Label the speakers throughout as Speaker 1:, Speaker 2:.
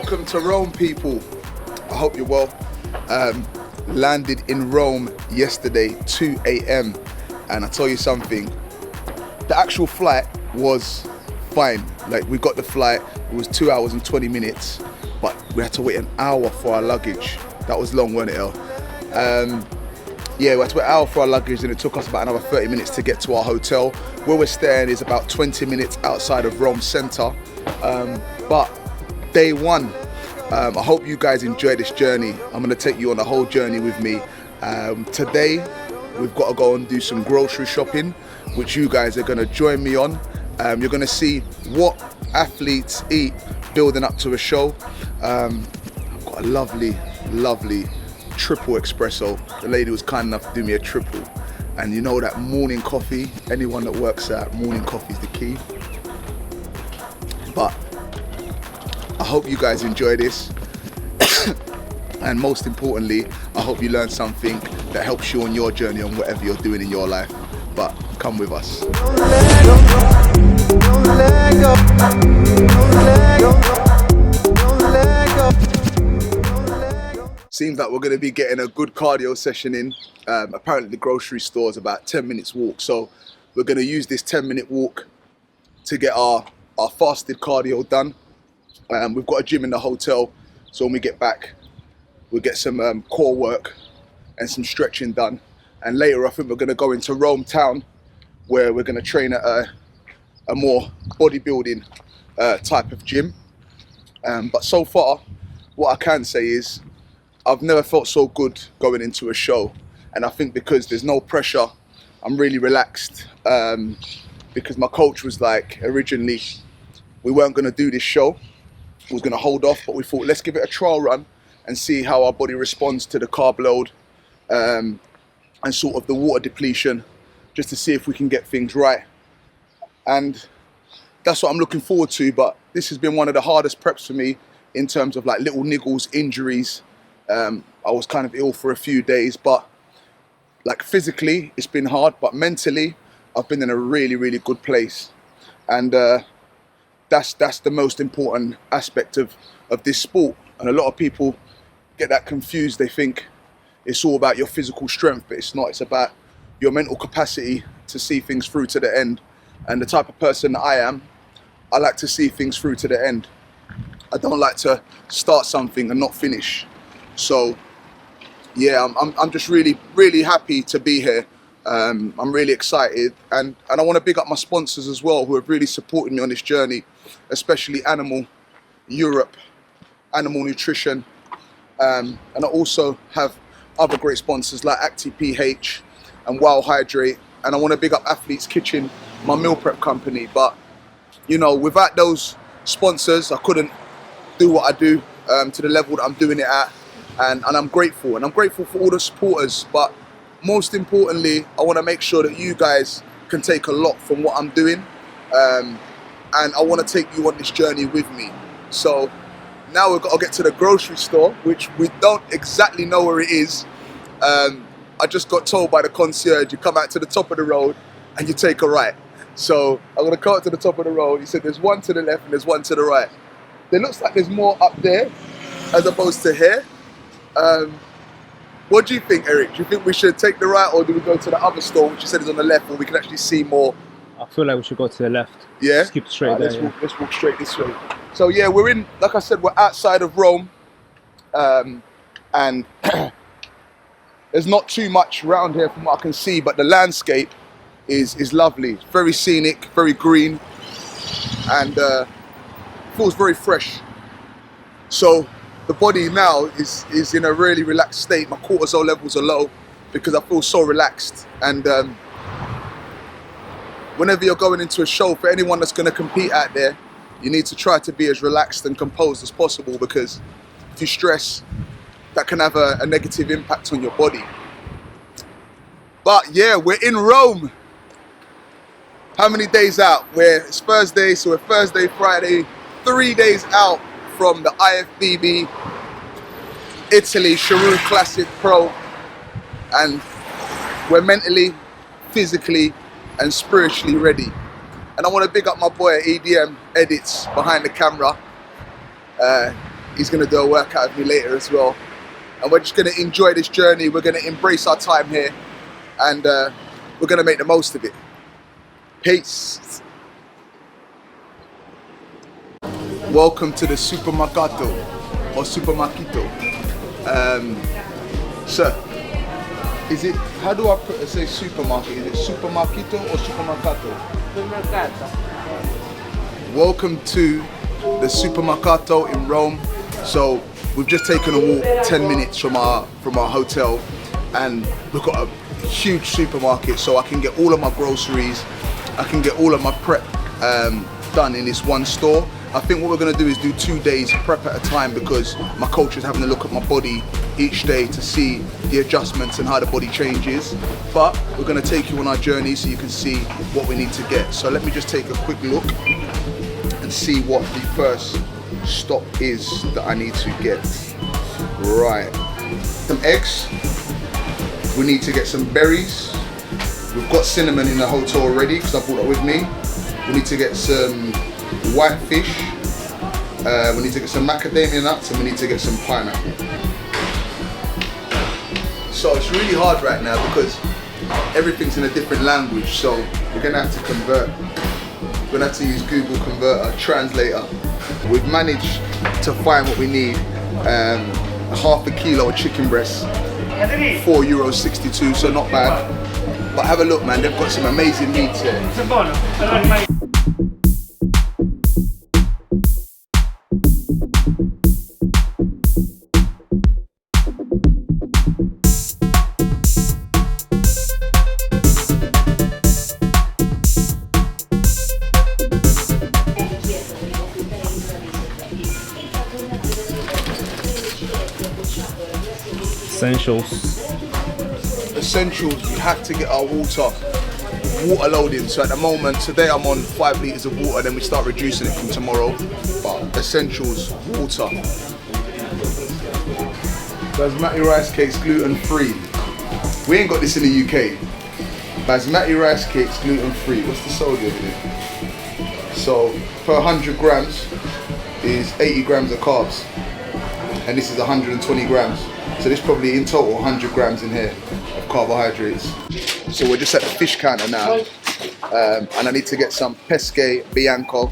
Speaker 1: Welcome to Rome, people. I hope you're well. Landed in Rome yesterday, 2 a.m. And I tell you something, the actual flight was fine. Like, we got the flight, it was 2 hours and 20 minutes, but we had to wait an hour for our luggage. That was long, wasn't it, El? Yeah, we had to wait an hour for our luggage, and it took us about another 30 minutes to get to our hotel. Where we're staying is about 20 minutes outside of Rome Centre. But day one, I hope you guys enjoy this journey. I'm going to take you on the whole journey with me. Today, we've got to go and do some grocery shopping, which you guys are going to join me on. You're going to see what athletes eat building up to a show. I've got a lovely triple espresso. The lady was kind enough to do me a triple. And you know that morning coffee, anyone that works at morning coffee is the key. But I hope you guys enjoy this. And most importantly, I hope you learn something that helps you on your journey on whatever you're doing in your life. But come with us. Seems like we're going to be getting a good cardio session in. Apparently the grocery store is about 10 minutes walk. So we're going to use this 10-minute walk to get our fasted cardio done. We've got a gym in the hotel. So when we get back, we'll get some core work and some stretching done. And later I think we're going to go into Rome town, where we're going to train at a more bodybuilding type of gym. But so far, what I can say is I've never felt so good going into a show. And I think because there's no pressure, I'm really relaxed. Because my coach was like, originally, we weren't going to do this show. We was going to hold off, but we thought, let's give it a trial run and see how our body responds to the carb load and sort of the water depletion, just to see if we can get things right. And that's what I'm looking forward to. But this has been one of the hardest preps for me in terms of like little niggles, injuries. I was kind of ill for a few days, but like physically it's been hard, but mentally I've been in a really good place. And that's the most important aspect of this sport. And a lot of people get that confused. They think it's all about your physical strength, but it's not. It's about your mental capacity to see things through to the end. And the type of person that I am, I like to see things through to the end. I don't like to start something and not finish. So yeah, I'm just really happy to be here. I'm really excited, and I want to big up my sponsors as well, who have really supported me on this journey, especially Animal Europe, Animal Nutrition, and I also have other great sponsors like ActiPH and Wow Hydrate, and I want to big up Athlete's Kitchen, my meal prep company. But you know, without those sponsors, I couldn't do what I do to the level that I'm doing it at, and I'm grateful, and I'm grateful for all the supporters. But most importantly, I want to make sure that you guys can take a lot from what I'm doing, and I want to take you on this journey with me. So now we've got to get to the grocery store, which we don't exactly know where it is. I just got told by the concierge, you come out to the top of the road and you take a right. So I'm going to come out to the top of the road. He said there's one to the left and there's one to the right. It looks like there's more up there as opposed to here. What do you think, Eric? Do you think we should take the right, or do we go to the other store, which you said is on the left, where we can actually see more?
Speaker 2: I feel like we should go to the left.
Speaker 1: Yeah?
Speaker 2: Just keep straight there.
Speaker 1: Let's walk straight this way. So yeah, we're in, like I said, we're outside of Rome. And there's not too much around here from what I can see, but the landscape is lovely. It's very scenic, very green, and feels very fresh. So the body now is in a really relaxed state. My cortisol levels are low because I feel so relaxed. And whenever you're going into a show, for anyone that's going to compete out there, you need to try to be as relaxed and composed as possible, because if you stress, that can have a negative impact on your body. But yeah, we're in Rome. How many days out? It's Thursday, so we're Thursday, Friday, 3 days out from the Ifbb Italy Sheru Classic Pro, and we're mentally, physically and spiritually ready. And I want to big up my boy EDM Edits behind the camera. He's going to do a workout with me later as well. And we're just going to enjoy this journey. We're going to embrace our time here. And we're going to make the most of it. Peace. Welcome to the supermercato or supermarkito. Sir, is it, how do I say supermarket? Is it supermarkito or supermercato?
Speaker 3: Supermercato.
Speaker 1: Welcome to the supermercato in Rome. So we've just taken a walk 10 minutes from our hotel, and we've got a huge supermarket, so I can get all of my groceries, I can get all of my prep done in this one store. I think what we're going to do is do 2 days prep at a time, because my coach is having a look at my body each day to see the adjustments and how the body changes. But we're going to take you on our journey so you can see what we need to get. So let me just take a quick look and see what the first stop is that I need to get. Right, some eggs. We need to get some berries. We've got cinnamon in the hotel already because I brought it with me. We need to get some white fish. We need to get some macadamia nuts, and we need to get some pineapple. So it's really hard right now because everything's in a different language, so we're gonna have to convert. We're gonna have to use Google Converter, translator. We've managed to find what we need. Half a kilo of chicken breast, €4.62, so not bad. But have a look, man, they've got some amazing meats here. Essentials, we have to get our water loading. So at the moment, today I'm on 5 litres of water, then we start reducing it from tomorrow. But essentials, water. Basmati rice cakes, gluten free. We ain't got this in the UK. Basmati rice cakes, gluten free. What's the sodium in it? So per 100 grams is 80 grams of carbs. And this is 120 grams. So there's probably in total 100 grams in here of carbohydrates. So we're just at the fish counter now. And I need to get some pesce bianco,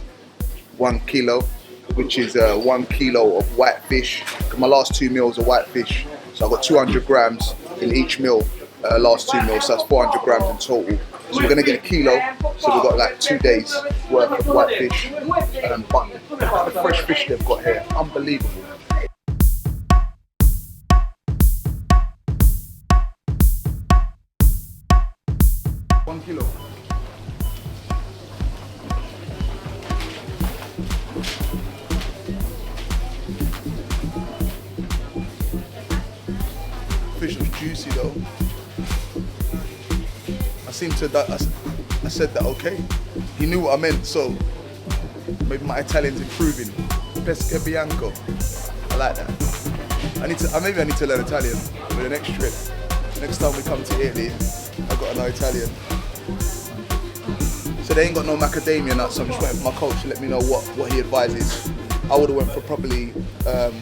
Speaker 1: 1 kilo, which is 1 kilo of white fish. My last 2 meals are white fish. So I've got 200 grams in each meal, last 2 meals. So that's 400 grams in total. So we're gonna get a kilo. So we've got like 2 days worth of white fish. But the fresh fish they've got here, unbelievable. 1 kilo. Fish was juicy though. I said that okay. He knew what I meant, so maybe my Italian's improving. Pesce bianco. I like that. Maybe I need to learn Italian for the next trip. Next time we come to Italy, I've got to know Italian. So they ain't got no macadamia nuts, so I'm just waiting for my coach to let me know what he advises. I would have went for probably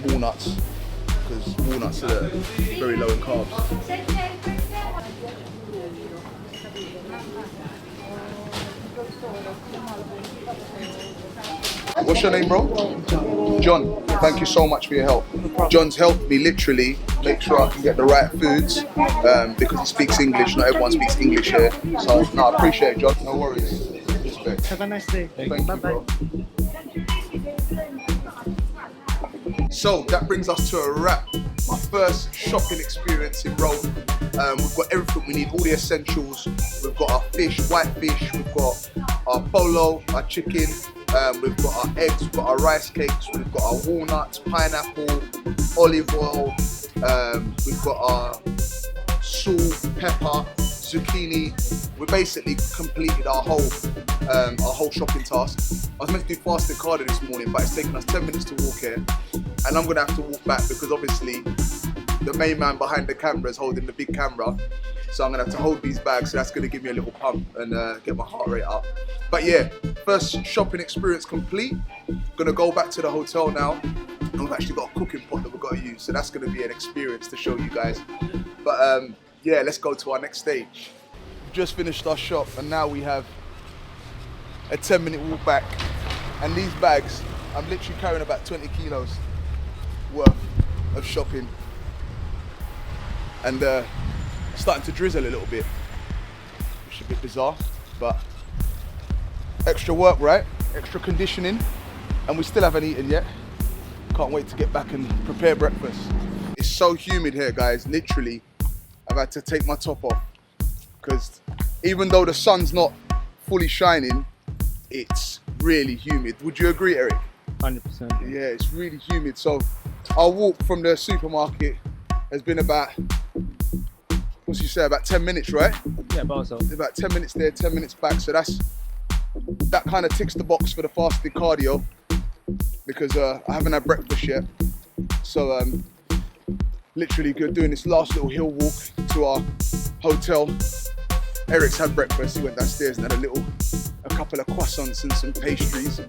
Speaker 1: walnuts, because walnuts are very low in carbs. What's your name, bro? John. Thank you so much for your help. John's helped me literally make sure I can get the right foods because he speaks English. Not everyone speaks English here. So no, I appreciate it, John. No worries. Respect.
Speaker 3: Have a nice day.
Speaker 1: Thank you, bro. So that brings us to a wrap. My first shopping experience in Rome. We've got everything we need, all the essentials. We've got our fish, white fish. We've got our polo, our chicken. We've got our eggs, we've got our rice cakes, we've got our walnuts, pineapple, olive oil. We've got our salt, pepper, zucchini. We basically completed our whole shopping task. I was meant to do fasted cardio this morning, but it's taken us 10 minutes to walk here, and I'm gonna have to walk back because obviously the main man behind the camera is holding the big camera. So I'm gonna have to hold these bags, so that's gonna give me a little pump and get my heart rate up. But yeah, first shopping experience complete. Gonna go back to the hotel now And we've actually got a cooking pot that we've got to use, so that's going to be an experience to show you guys. But yeah, let's go to our next stage. We've just finished our shop, and now we have a 10-minute walk back. And these bags, I'm literally carrying about 20 kilos worth of shopping. And starting to drizzle a little bit, which is a bit bizarre, but extra work, right? Extra conditioning, and we still haven't eaten yet. Can't wait to get back and prepare breakfast. It's so humid here, guys. Literally, I've had to take my top off because even though the sun's not fully shining, it's really humid. Would you agree, Eric?
Speaker 2: 100%.
Speaker 1: Yeah, it's really humid. So our walk from the supermarket has been about, what you say, about 10 minutes, right?
Speaker 2: Yeah, about so.
Speaker 1: About 10 minutes there, 10 minutes back. So that kind of ticks the box for the fasted cardio because I haven't had breakfast yet. So literally doing this last little hill walk to our hotel. Eric's had breakfast. He went downstairs and had a couple of croissants and some pastries.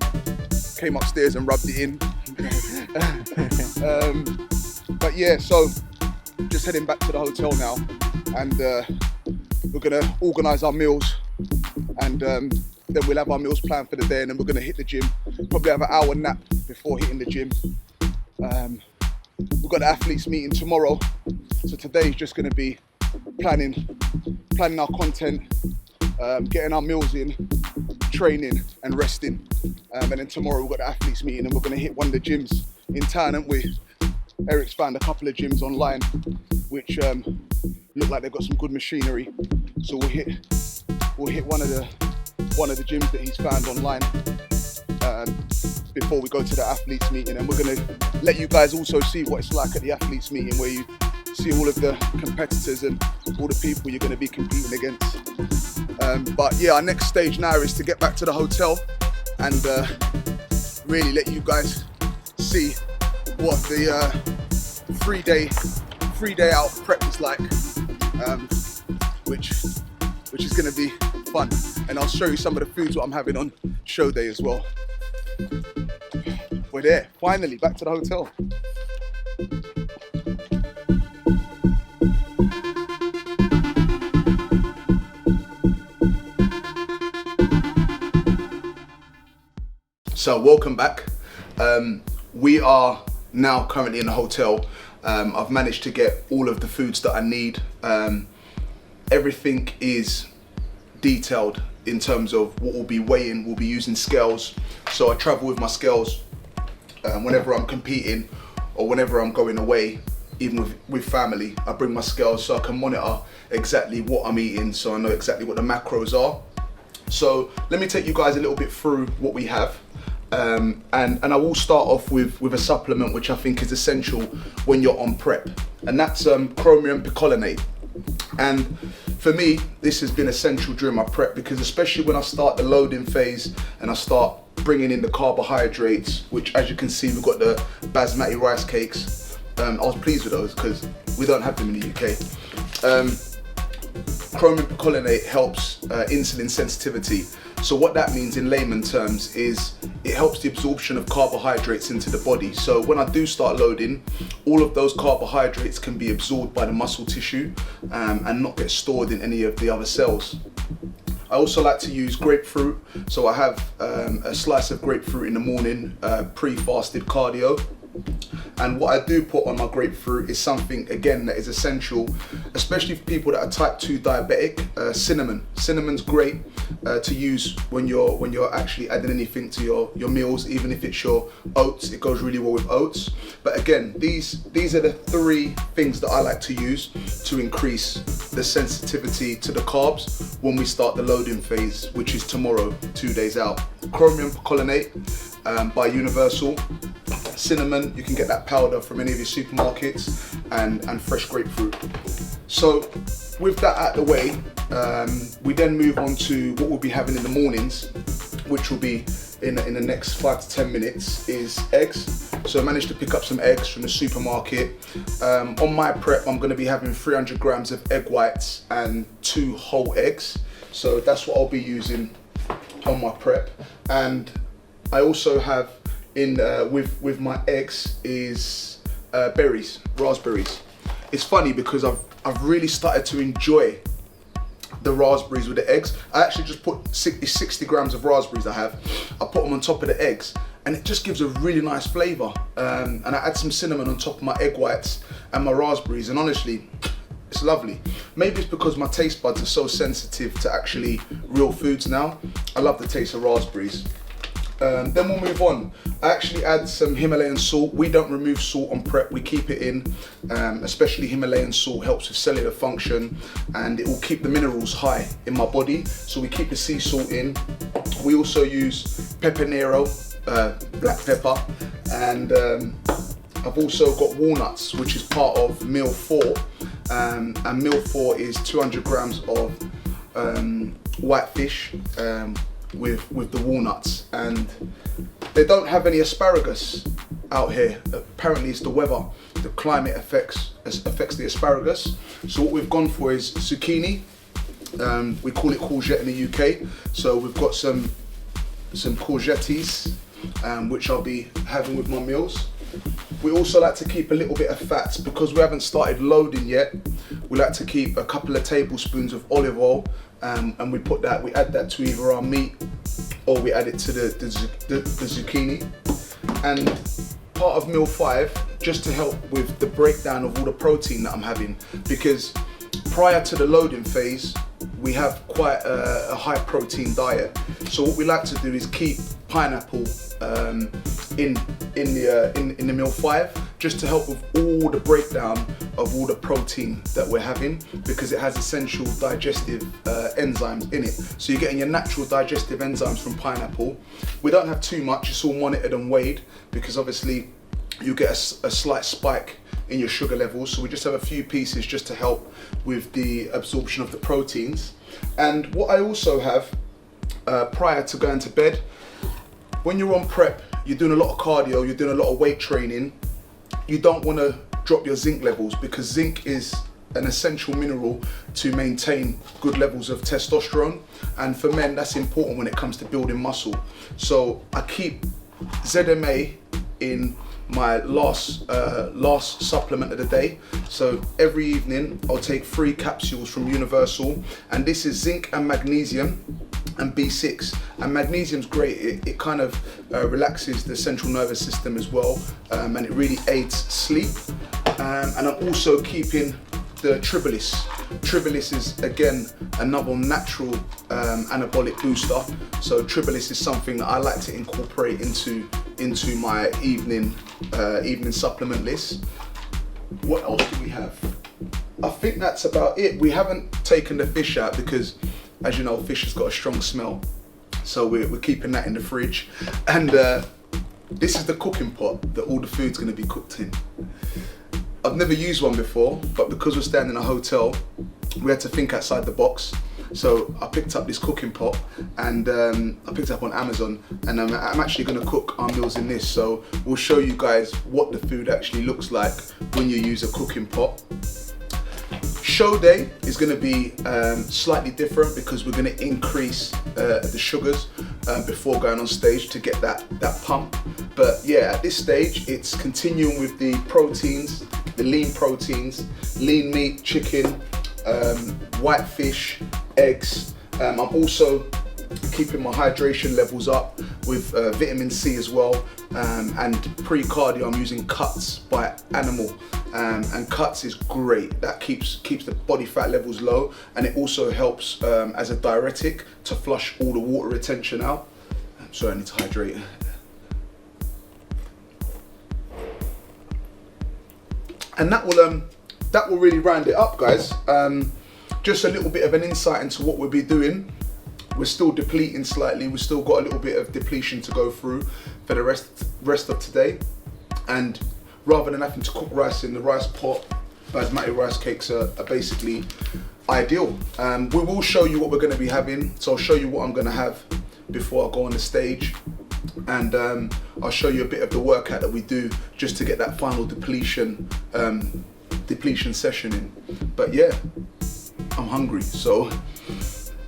Speaker 1: Came upstairs and rubbed it in. But yeah, so just heading back to the hotel now, and we're gonna organise our meals, and then we'll have our meals planned for the day, and then we're gonna hit the gym. Probably have an hour nap before hitting the gym. We've got the athletes meeting tomorrow, so today's just gonna be planning our content, getting our meals in, training and resting, and then tomorrow we've got the athletes meeting, and we're gonna hit one of the gyms in town, haven't we? Eric's found a couple of gyms online which look like they've got some good machinery, so we'll hit one of the gyms that he's found online before we go to the athletes meeting. And we're going to let you guys also see what it's like at the athletes meeting, where you see all of the competitors and all the people you're going to be competing against. But yeah, our next stage now is to get back to the hotel and really let you guys see what the three day out prep is like, which is going to be fun. And I'll show you some of the foods what I'm having on show day as well. We're there, finally back to the hotel. So welcome back. We are now currently in the hotel. I've managed to get all of the foods that I need. Everything is detailed in terms of what we'll be weighing. We'll be using scales. So I travel with my scales whenever I'm competing or whenever I'm going away, even with family. I bring my scales so I can monitor exactly what I'm eating, so I know exactly what the macros are. So let me take you guys a little bit through what we have. And I will start off with a supplement which I think is essential when you're on prep, and that's Chromium Picolinate. And for me, this has been essential during my prep, because especially when I start the loading phase and I start bringing in the carbohydrates, which as you can see, we've got the basmati rice cakes. I was pleased with those because we don't have them in the UK. Chromium Picolinate helps insulin sensitivity. So what that means in layman terms is it helps the absorption of carbohydrates into the body. So when I do start loading, all of those carbohydrates can be absorbed by the muscle tissue and not get stored in any of the other cells. I also like to use grapefruit. So I have a slice of grapefruit in the morning, pre-fasted cardio. And what I do put on my grapefruit is something, again, that is essential, especially for people that are type 2 diabetic. Cinnamon. Cinnamon's great to use when you're actually adding anything to your meals, even if it's your oats. It goes really well with oats. But again, these are the three things that I like to use to increase the sensitivity to the carbs when we start the loading phase, which is tomorrow, 2 days out. Chromium Picolinate by Universal. Cinnamon, you can get that powder from any of your supermarkets, and fresh grapefruit. So with that out the way, we then move on to what we'll be having in the mornings, which will be in the next 5 to 10 minutes, is eggs. So I managed to pick up some eggs from the supermarket. On my prep, I'm going to be having 300 grams of egg whites and 2 whole eggs. So that's what I'll be using on my prep. And I also have in with my eggs is berries, raspberries. It's funny because I've really started to enjoy the raspberries with the eggs. I actually just put 60 grams of raspberries I have. I put them on top of the eggs and it just gives a really nice flavour. And I add some cinnamon on top of my egg whites and my raspberries, and honestly, it's lovely. Maybe it's because my taste buds are so sensitive to actually real foods now. I love the taste of raspberries. Then we'll move on. I actually add some Himalayan salt. We don't remove salt on prep, we keep it in. Especially Himalayan salt helps with cellular function and it will keep the minerals high in my body. So we keep the sea salt in. We also use pepper nero, black pepper, and I've also got walnuts, which is part of meal 4. And meal 4 is 200 grams of white fish with the walnuts, and they don't have any asparagus out here. Apparently it's the weather, the climate affects the asparagus. So what we've gone for is zucchini. We call it courgette in the UK. So we've got some courgettes, which I'll be having with my meals. We also like to keep a little bit of fats because we haven't started loading yet. We like to keep a couple of tablespoons of olive oil, and we add that to either our meat or we add it to the zucchini. And part of meal 5, just to help with the breakdown of all the protein that I'm having, because prior to the loading phase, we have quite a high protein diet. So what we like to do is keep pineapple in the meal 5, just to help with all the breakdown of all the protein that we're having, because it has essential digestive enzymes in it. So you're getting your natural digestive enzymes from pineapple. We don't have too much, it's all monitored and weighed, because obviously you get a slight spike in your sugar levels. So we just have a few pieces just to help with the absorption of the proteins. And what I also have prior to going to bed, when you're on prep, you're doing a lot of cardio, you're doing a lot of weight training, you don't want to drop your zinc levels, because zinc is an essential mineral to maintain good levels of testosterone, and for men that's important when it comes to building muscle. So I keep ZMA in my last supplement of the day. So every evening I'll take 3 capsules from Universal, and this is zinc and magnesium and B6. And magnesium's great, it kind of relaxes the central nervous system as well, and it really aids sleep. And I'm also keeping the Tribolis. Tribolis is again another natural anabolic booster. So Tribolis is something that I like to incorporate into my evening supplement list. What else do we have? I think that's about it. We haven't taken the fish out because, as you know, fish has got a strong smell. So we're keeping that in the fridge. And this is the cooking pot that all the food's gonna be cooked in. I've never used one before, but because we're staying in a hotel, we had to think outside the box. So I picked up this cooking pot, and I picked it up on Amazon, and I'm actually going to cook our meals in this. So we'll show you guys what the food actually looks like when you use a cooking pot. Show day is going to be slightly different because we're going to increase the sugars before going on stage to get that pump. But yeah, at this stage, it's continuing with the proteins, the lean proteins, lean meat, chicken, white fish, eggs. I'm also keeping my hydration levels up with vitamin C as well, and pre-cardio I'm using Cuts by Animal, and Cuts is great. That keeps the body fat levels low, and it also helps as a diuretic to flush all the water retention out. I'm sorry, I need to hydrate. And that will really round it up, guys. Just a little bit of an insight into what we'll be doing. We're still depleting slightly. We've still got a little bit of depletion to go through for the rest of today. And rather than having to cook rice in the rice pot, basmati rice cakes are basically ideal. We will show you what we're going to be having. So I'll show you what I'm going to have before I go on the stage. And I'll show you a bit of the workout that we do just to get that final depletion session in. But yeah, I'm hungry, so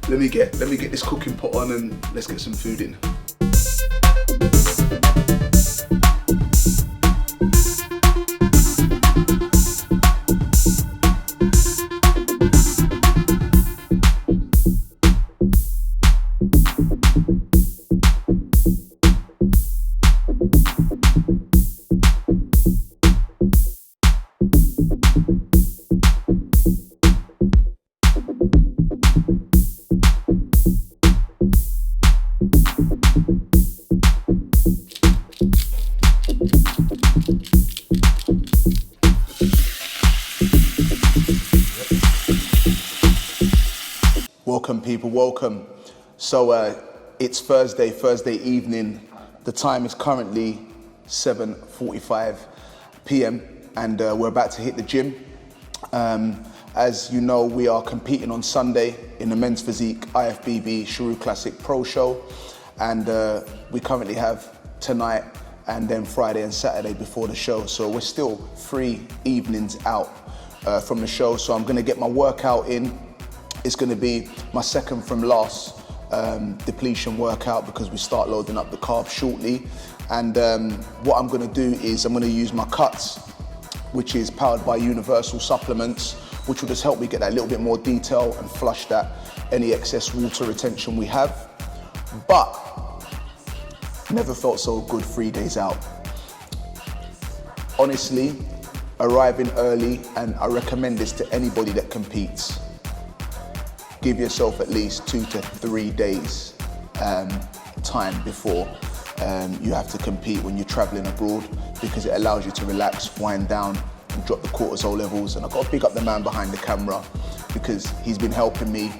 Speaker 1: let me get this cooking pot on and let's get some food in. welcome. So it's Thursday evening. The time is currently 7:45 p.m. and we're about to hit the gym. As you know, we are competing on Sunday in the men's physique Ifbb Sheru Classic Pro Show, and we currently have tonight and then Friday and Saturday before the show. So we're still 3 evenings out from the show. So I'm going to get my workout in. It's going to be my second from last depletion workout because we start loading up the carbs shortly. And what I'm going to do is I'm going to use my cuts, which is powered by Universal Supplements, which will just help me get that little bit more detail and flush that any excess water retention we have. But never felt so good 3 days out. Honestly, arriving early, and I recommend this to anybody that competes. Give yourself at least 2 to 3 days time before you have to compete when you're traveling abroad, because it allows you to relax, wind down, and drop the cortisol levels. And I've got to pick up the man behind the camera because he's been helping me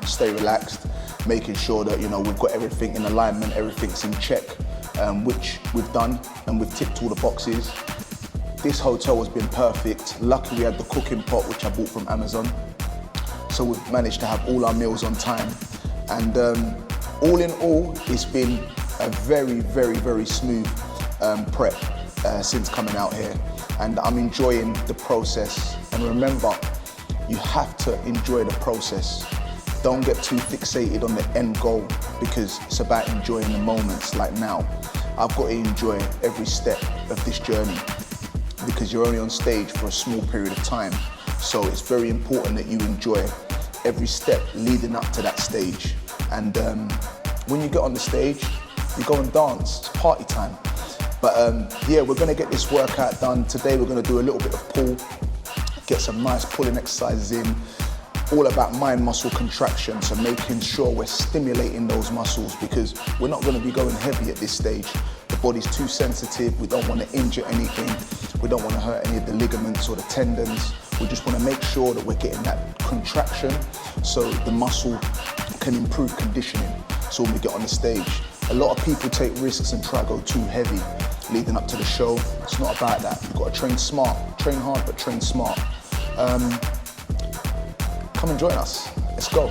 Speaker 1: stay relaxed, making sure that, you know, we've got everything in alignment, everything's in check, which we've done, and we've ticked all the boxes. This hotel has been perfect. Lucky we had the cooking pot, which I bought from Amazon. So we've managed to have all our meals on time. And all in all, it's been a very, very, very smooth prep since coming out here. And I'm enjoying the process. And remember, you have to enjoy the process. Don't get too fixated on the end goal, because it's about enjoying the moments like now. I've got to enjoy every step of this journey because you're only on stage for a small period of time. So it's very important that you enjoy every step leading up to that stage. And when you get on the stage, you go and dance, it's party time. But yeah, we're gonna get this workout done. Today we're gonna do a little bit of pull, get some nice pulling exercises in, all about mind muscle contraction, so making sure we're stimulating those muscles, because we're not gonna be going heavy at this stage. The body's too sensitive, we don't wanna injure anything, we don't wanna hurt any of the ligaments or the tendons. We just wanna make sure that we're getting that contraction so the muscle can improve conditioning. So when we get on the stage, a lot of people take risks and try to go too heavy leading up to the show. It's not about that. You've got to train smart, train hard, but train smart. Come and join us. Let's go.